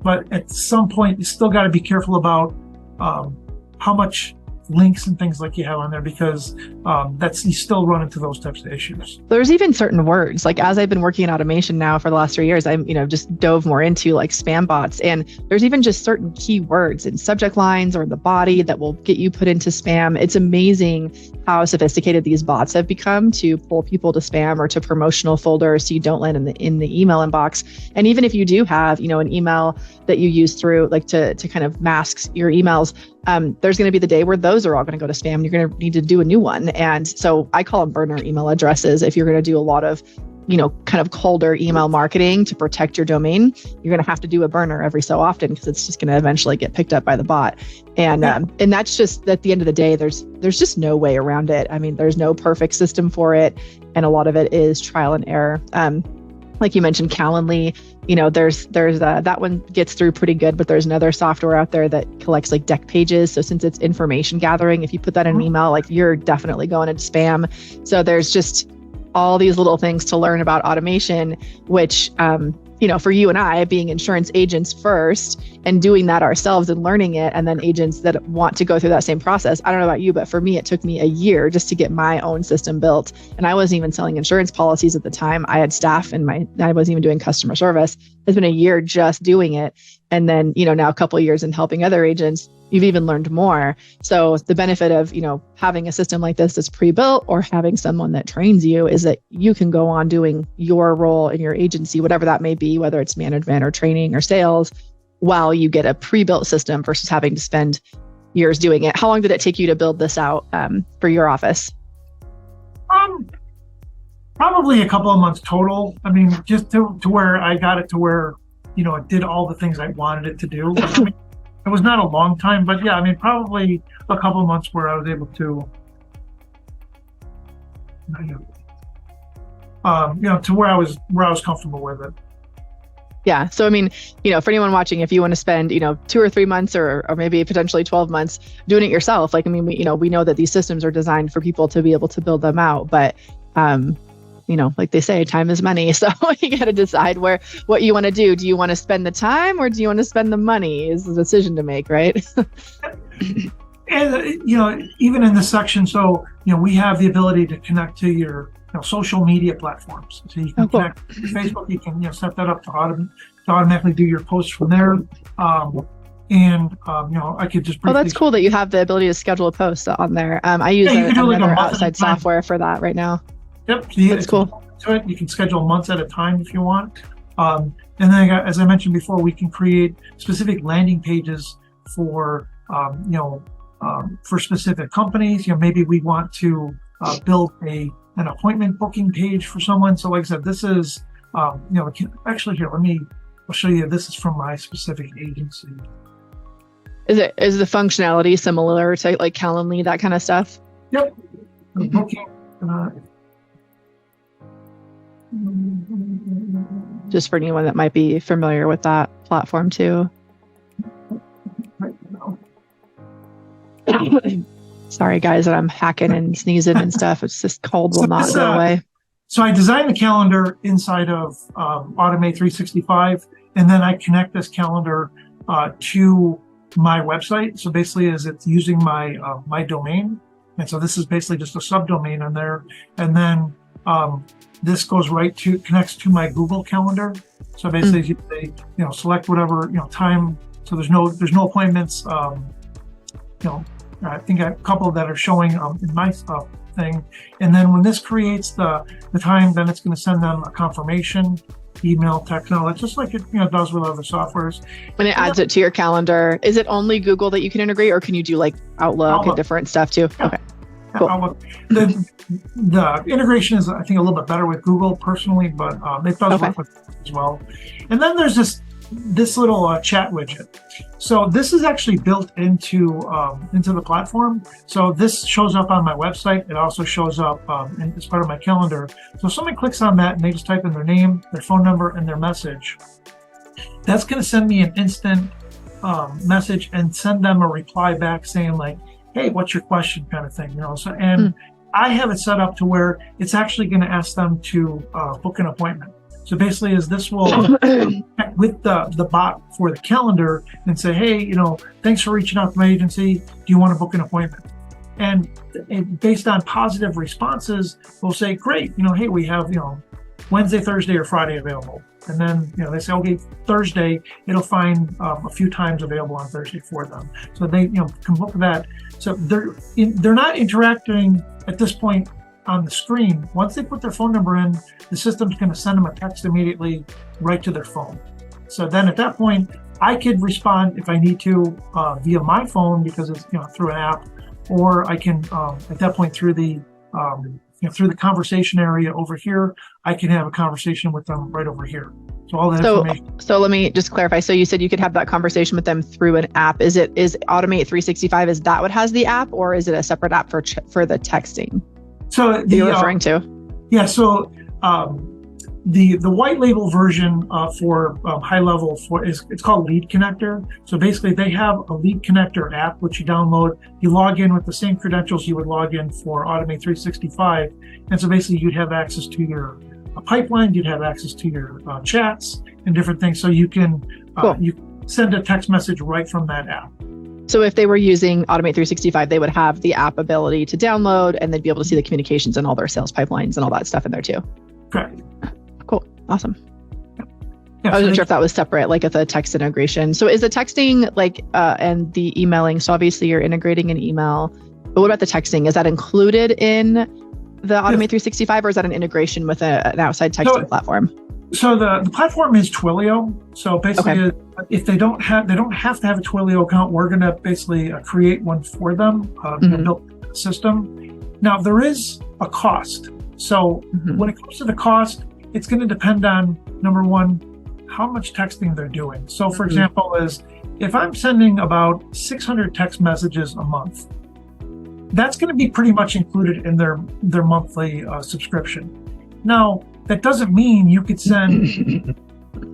But at some point, you still got to be careful about how much links and things like you have on there, because you still run into those types of issues. There's even certain words, like as I've been working in automation now for the last 3 years, I'm just dove more into like spam bots, and there's even just certain keywords in subject lines or in the body that will get you put into spam. It's amazing how sophisticated these bots have become to pull people to spam or to promotional folders, so you don't land in the email inbox. And even if you do have an email that you use through like to kind of mask your emails, there's going to be the day where those are all going to go to spam. You're going to need to do a new one. And so I call them burner email addresses. If you're going to do a lot of, kind of colder email marketing to protect your domain, you're going to have to do a burner every so often, because it's just going to eventually get picked up by the bot. And and that's just, at the end of the day, there's just no way around it. I mean, there's no perfect system for it. And a lot of it is trial and error. Like you mentioned, Calendly, there's that one gets through pretty good, but there's another software out there that collects like deck pages. So since it's information gathering, if you put that in an email, like you're definitely going into spam. So there's just all these little things to learn about automation, which for you and I being insurance agents first and doing that ourselves and learning it, and then agents that want to go through that same process. I don't know about you, but for me, it took me a year just to get my own system built. And I wasn't even selling insurance policies at the time. I had staff and I wasn't even doing customer service. It's been a year just doing it. And then, now a couple of years in helping other agents, you've even learned more. So the benefit of, having a system like this that's pre-built or having someone that trains you is that you can go on doing your role in your agency, whatever that may be, whether it's management or training or sales, while you get a pre-built system versus having to spend years doing it. How long did it take you to build this out for your office? Probably a couple of months total. I mean, just to where I got it to where, it did all the things I wanted it to do. It was not a long time, but yeah, I mean, probably a couple of months where I was able to, to where I was comfortable with it. Yeah. So, I mean, for anyone watching, if you want to spend, 2 or 3 months or maybe potentially 12 months doing it yourself, like, I mean, we know that these systems are designed for people to be able to build them out, but, like they say, time is money. So you got to decide what you want to do. Do you want to spend the time or do you want to spend the money is the decision to make, right? And, even in this section, so, we have the ability to connect to your social media platforms. So you can connect to Facebook, you can set that up to automatically do your posts from there. I could just briefly... Oh, that's cool that you have the ability to schedule a post on there. I use another outside software for that right now. Yep. That's cool. You can schedule months at a time if you want. And then, as I mentioned before, we can create specific landing pages for, for specific companies. Maybe we want to build an appointment booking page for someone. So like I said, this is, actually here, I'll show you. This is from my specific agency. Is the functionality similar to like Calendly, that kind of stuff? Yep. Booking. Just for anyone that might be familiar with that platform too. Sorry guys that I'm hacking and sneezing and stuff. It's just cold will not go away. So I designed the calendar inside of Automate 365, and then I connect this calendar to my website. So basically, it's using my my domain, and so this is basically just a subdomain on there, and then this goes connects to my Google Calendar. So basically, you say, select whatever time. So there's no appointments. I think a couple that are showing in my thing. And then when this creates the time, then it's going to send them a confirmation, email, text, and all that, just like it does with other softwares. When it adds it to your calendar, is it only Google that you can integrate, or can you do like Outlook and different stuff too? Yeah. Okay. Cool. Outlook. The integration is, I think, a little bit better with Google personally, but it does work with as well. And then there's this little chat widget. So this is actually built into the platform. So this shows up on my website. It also shows up as part of my calendar. So if somebody clicks on that and they just type in their name, their phone number, and their message, that's going to send me an instant message and send them a reply back saying like, hey, what's your question, kind of thing, So I have it set up to where it's actually going to ask them to book an appointment. So basically, this will with the bot for the calendar and say, hey, thanks for reaching out to my agency. Do you want to book an appointment? And based on positive responses, we'll say, great. Hey, we have Wednesday, Thursday, or Friday available. And then they say, okay, Thursday. It'll find a few times available on Thursday for them. So they can book that. So they're not interacting at this point on the screen. Once they put their phone number in, the system's going to send them a text immediately right to their phone. So then at that point, I could respond if I need to via my phone because it's through an app, or I can at that point through the conversation area over here, I can have a conversation with them right over here. So all that information. So let me just clarify. So you said you could have that conversation with them through an app. Is Automate 365? Is that what has the app, or is it a separate app for the texting? So you're referring to? Yeah. So the white label version for high level it's called Lead Connector. So basically, they have a Lead Connector app which you download. You log in with the same credentials you would log in for Automate 365, and so basically you'd have access to your pipeline. You'd have access to your chats, and different things. So you can Cool. you send a text message right from that app. So if they were using Automate 365, they would have the app ability to download, and they'd be able to see the communications and all their sales pipelines and all that stuff in there too. Correct. Cool. Awesome. Yeah, I wasn't sure if that was separate, like with a text integration. So is the texting and the emailing? So obviously you're integrating an email, but what about the texting? Is that included in the Automate 365, or is that an integration with an outside texting platform? So the platform is Twilio. So basically, if they don't have to have a Twilio account. We're going to basically create one for them, build the system. Now there is a cost. So when it comes to the cost, it's going to depend on, number one, how much texting they're doing. So for example, if I'm sending about 600 text messages a month, that's going to be pretty much included in their monthly subscription. Now, that doesn't mean you could send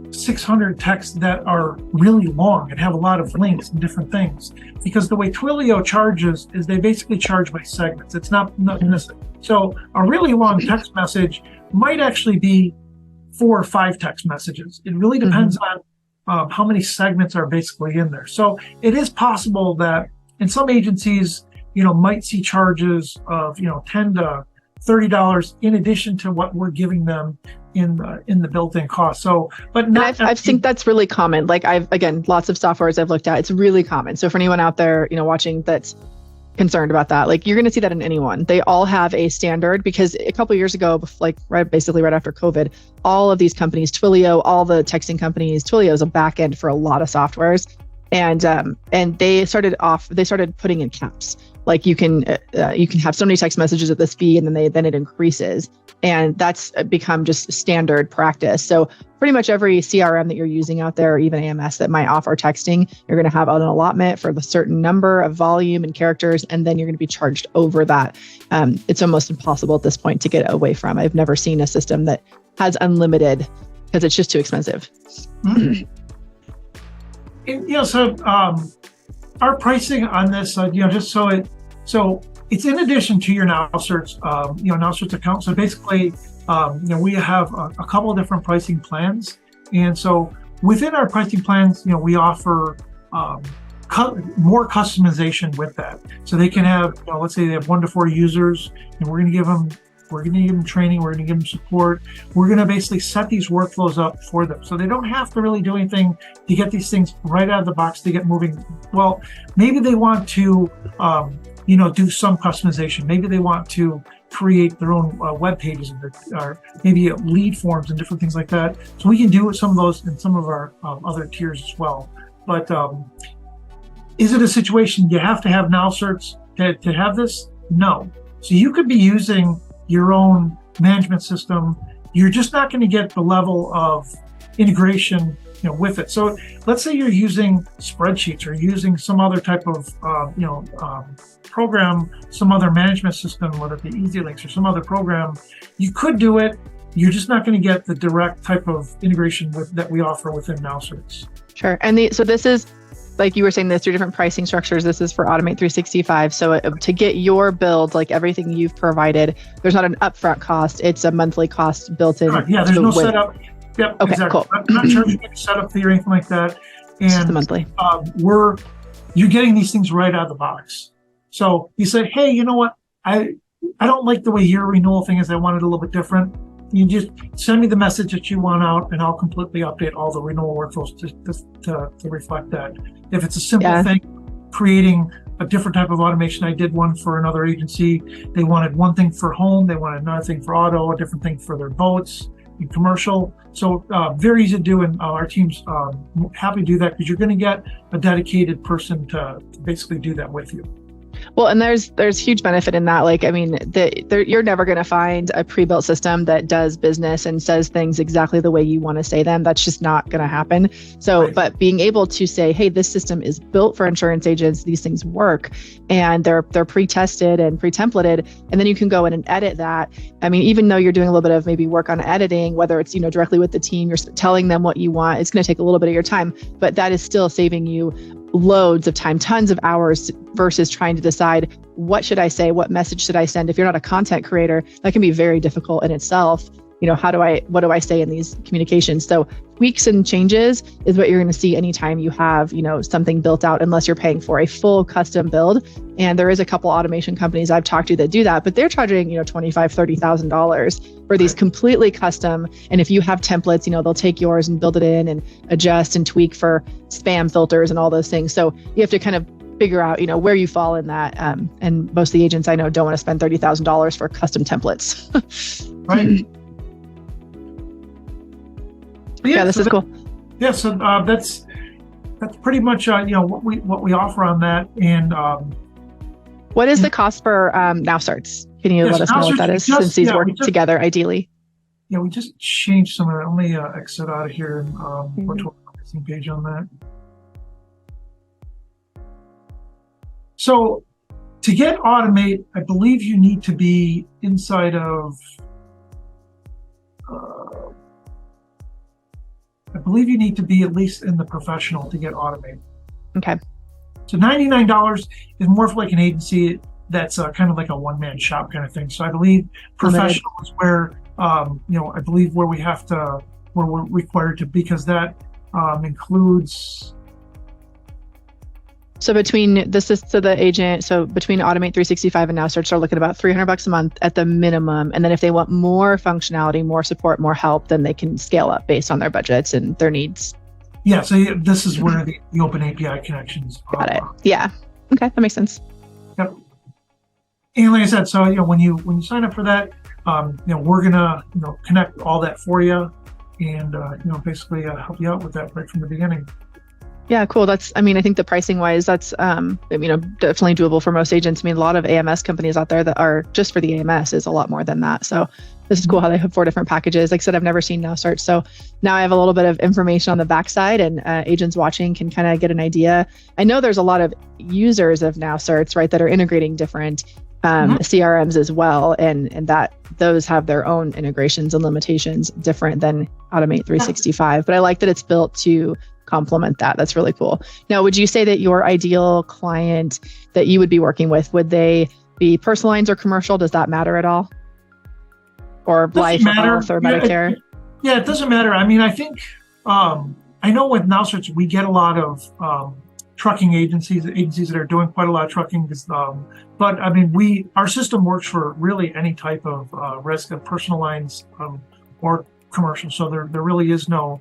600 texts that are really long and have a lot of links and different things, because the way Twilio charges is they basically charge by segments. It's not necessarily. So a really long text message might actually be 4 or 5 text messages. It really depends on how many segments are basically in there. So it is possible that in some agencies, might see charges of, $10 to $30 in addition to what we're giving them in the built-in cost. So, but not. I've think that's really common. Like again, lots of softwares I've looked at, it's really common. So for anyone out there, watching that's concerned about that, like you're going to see that in anyone. They all have a standard, because a couple of years ago, basically right after COVID, all of these companies, Twilio, all the texting companies, Twilio is a back end for a lot of softwares. And they started putting in caps. Like you can have so many text messages at this fee, and then it increases, and that's become just standard practice. So pretty much every CRM that you're using out there, or even AMS that might offer texting, you're going to have an allotment for the certain number of volume and characters, and then you're going to be charged over that. It's almost impossible at this point to get away from. I've never seen a system that has unlimited, because it's just too expensive. So our pricing on this, so it's in addition to your Now Certs, Now Certs account. So basically, we have a couple of different pricing plans, and so within our pricing plans, we offer more customization with that. So they can have, let's say they have 1 to 4 users, and we're going to give them training, we're going to give them support. We're going to basically set these workflows up for them. So they don't have to really do anything to get these things right out of the box to get moving. Well, maybe they want to, do some customization. Maybe they want to create their own web pages, or maybe lead forms and different things like that. So we can do some of those in some of our other tiers as well. But is it a situation you have to have Now Certs to have this? No. So you could be using your own management system. You're just not going to get the level of integration, with it. So let's say you're using spreadsheets or using some other type of, program, some other management system, whether it be EasyLinks or some other program. You could do it. You're just not going to get the direct type of integration that we offer within Now Certs. Sure. And so this is, like you were saying, there's 3 different pricing structures. This is for Automate 365. So to get your build, like everything you've provided, there's not an upfront cost. It's a monthly cost built in. Correct. Yeah, there's no setup. Yep, okay, exactly. Cool. I'm not charging any setup fee or anything like that. And just the monthly. You're getting these things right out of the box. So you say, hey, you know what? I don't like the way your renewal thing is. I want it a little bit different. You just send me the message that you want out, and I'll completely update all the renewal workflows to reflect that. If it's a simple thing, creating a different type of automation. I did one for another agency. They wanted one thing for home. They wanted another thing for auto, a different thing for their boats and commercial. So very easy to do, and our team's happy to do that, because you're going to get a dedicated person to basically do that with you. Well, and there's huge benefit in that. Like, I mean, you're never going to find a pre-built system that does business and says things exactly the way you want to say them. That's just not going to happen. So, right. But being able to say, hey, this system is built for insurance agents, these things work, and they're pre-tested and pre-templated, and then you can go in and edit that. I mean, even though you're doing a little bit of maybe work on editing, whether it's, directly with the team, you're telling them what you want, it's going to take a little bit of your time, but that is still saving you loads of time, tons of hours, versus trying to decide, what should I say? What message should I send? If you're not a content creator, that can be very difficult in itself. what do I say in these communications? So tweaks and changes is what you're going to see anytime you have, something built out, unless you're paying for a full custom build. And there is a couple automation companies I've talked to that do that, but they're charging, $25,000, $30,000 for these completely custom. And if you have templates, they'll take yours and build it in and adjust and tweak for spam filters and all those things. So you have to kind of figure out, where you fall in that. And most of the agents I know don't want to spend $30,000 for custom templates. Right. Yeah, this is cool. Yeah, so that's pretty much what we offer on that. And what is the cost for Now Certs? Can you let us know what that is, since these work together ideally? Yeah, we just changed some of that. Let me exit out of here and go to our pricing page on that. So to get Automate, I believe you need to be inside of at least in the professional to get Automate. Okay. So $99 is more for like an agency that's kind of like a one-man shop kind of thing. So I believe professional is where, I believe where we're required to, because that includes. So between the agent, so between Automate 365 and Now Certs, are looking at about $300 a month at the minimum. And then if they want more functionality, more support, more help, then they can scale up based on their budgets and their needs. Yeah. So this is where the open API connections are. Got it. Yeah. Okay. That makes sense. Yep. And like I said, so when you sign up for that, we're gonna connect all that for you, and basically help you out with that right from the beginning. Yeah, cool. I think the pricing wise, that's, definitely doable for most agents. A lot of AMS companies out there that are just for the AMS is a lot more than that. So this is cool how they have 4 different packages. Like I said, I've never seen Now Certs. So now I have a little bit of information on the backside, and agents watching can kind of get an idea. I know there's a lot of users of Now Certs, right, that are integrating different CRMs as well. And that those have their own integrations and limitations different than Automate 365. But I like that it's built to complement that. That's really cool. Now, would you say that your ideal client that you would be working with, would they be personal lines or commercial? Does that matter at all? Or life or health or Medicare? It doesn't matter. I think, I know with Now Certs, we get a lot of trucking agencies that are doing quite a lot of trucking. But our system works for really any type of risk of personal lines or commercial. So there really is no,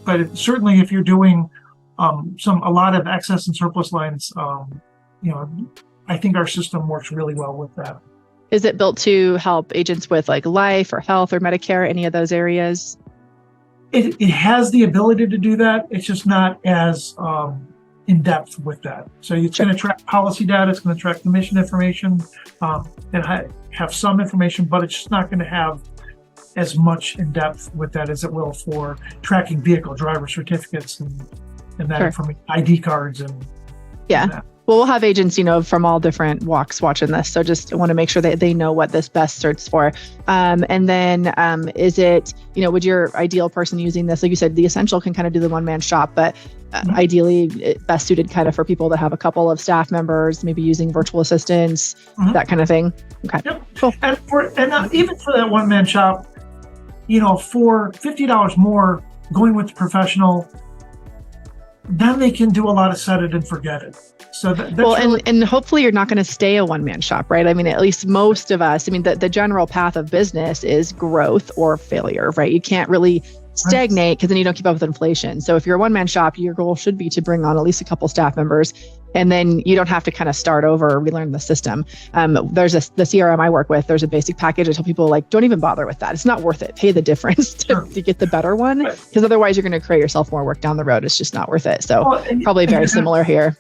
but certainly if you're doing a lot of excess and surplus lines, I think our system works really well with that. Is it built to help agents with like life or health or Medicare, any of those areas? It has the ability to do that. It's just not as in depth with that. So it's going to track policy data. It's going to track commission information, and have some information, but it's just not going to have as much in depth with that as it will for tracking vehicle driver certificates and that information, ID cards and that. Well, we'll have agents, from all different walks watching this. So just want to make sure that they know what this best certs for. And then is it, would your ideal person using this, like you said, the Essential can kind of do the one-man shop, but ideally best suited kind of for people that have a couple of staff members, maybe using virtual assistants, that kind of thing. Okay. Yep. Cool. And even for that one-man shop, for $50 more going with the professional, then they can do a lot of set it and forget it. So and hopefully you're not going to stay a one-man shop, right? At least most of us, the general path of business is growth or failure, right? You can't really stagnate because then you don't keep up with inflation. So if you're a one-man shop, your goal should be to bring on at least a couple staff members, and then you don't have to kind of start over or relearn the system. There's the CRM I work with, there's a basic package. I tell people don't even bother with that. It's not worth it. Pay the difference to get the better one, because otherwise you're going to create yourself more work down the road. It's just not worth it. So probably very similar here.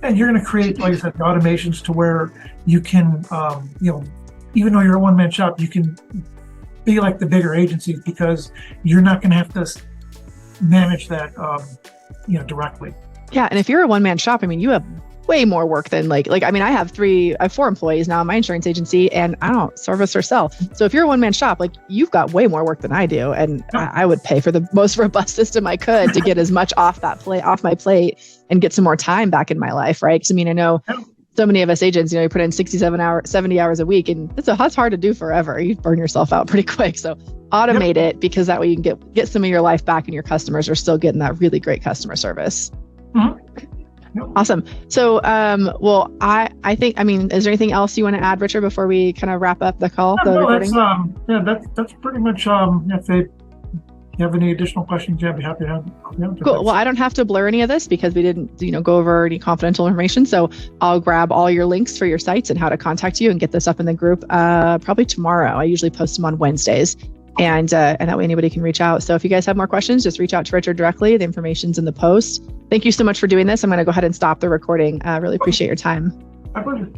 And you're going to create, like I said, automations to where you can, even though you're a one-man shop, you can be like the bigger agencies, because you're not going to have to manage that, directly. Yeah. And if you're a one-man shop, you have way more work than I have 4 employees now in my insurance agency, and I don't service or sell. So if you're a one-man shop, you've got way more work than I do. And I would pay for the most robust system I could to get as much off my plate and get some more time back in my life. Right. Because I know so many of us agents, you put in 70 hours a week, and that's hard to do forever. You burn yourself out pretty quick. So automate it, because that way you can get some of your life back, and your customers are still getting that really great customer service. Awesome. So, well, I think, is there anything else you want to add, Richard, before we kind of wrap up the call? Recording? That's pretty much, if you have any additional questions, I'd be happy to have. Cool. Well, I don't have to blur any of this because we didn't, go over any confidential information. So I'll grab all your links for your sites and how to contact you and get this up in the group probably tomorrow. I usually post them on Wednesdays. And that way anybody can reach out. So if you guys have more questions, just reach out to Richard directly. The information's in the post. Thank you so much for doing this. I'm going to go ahead and stop the recording. Really appreciate your time. My pleasure.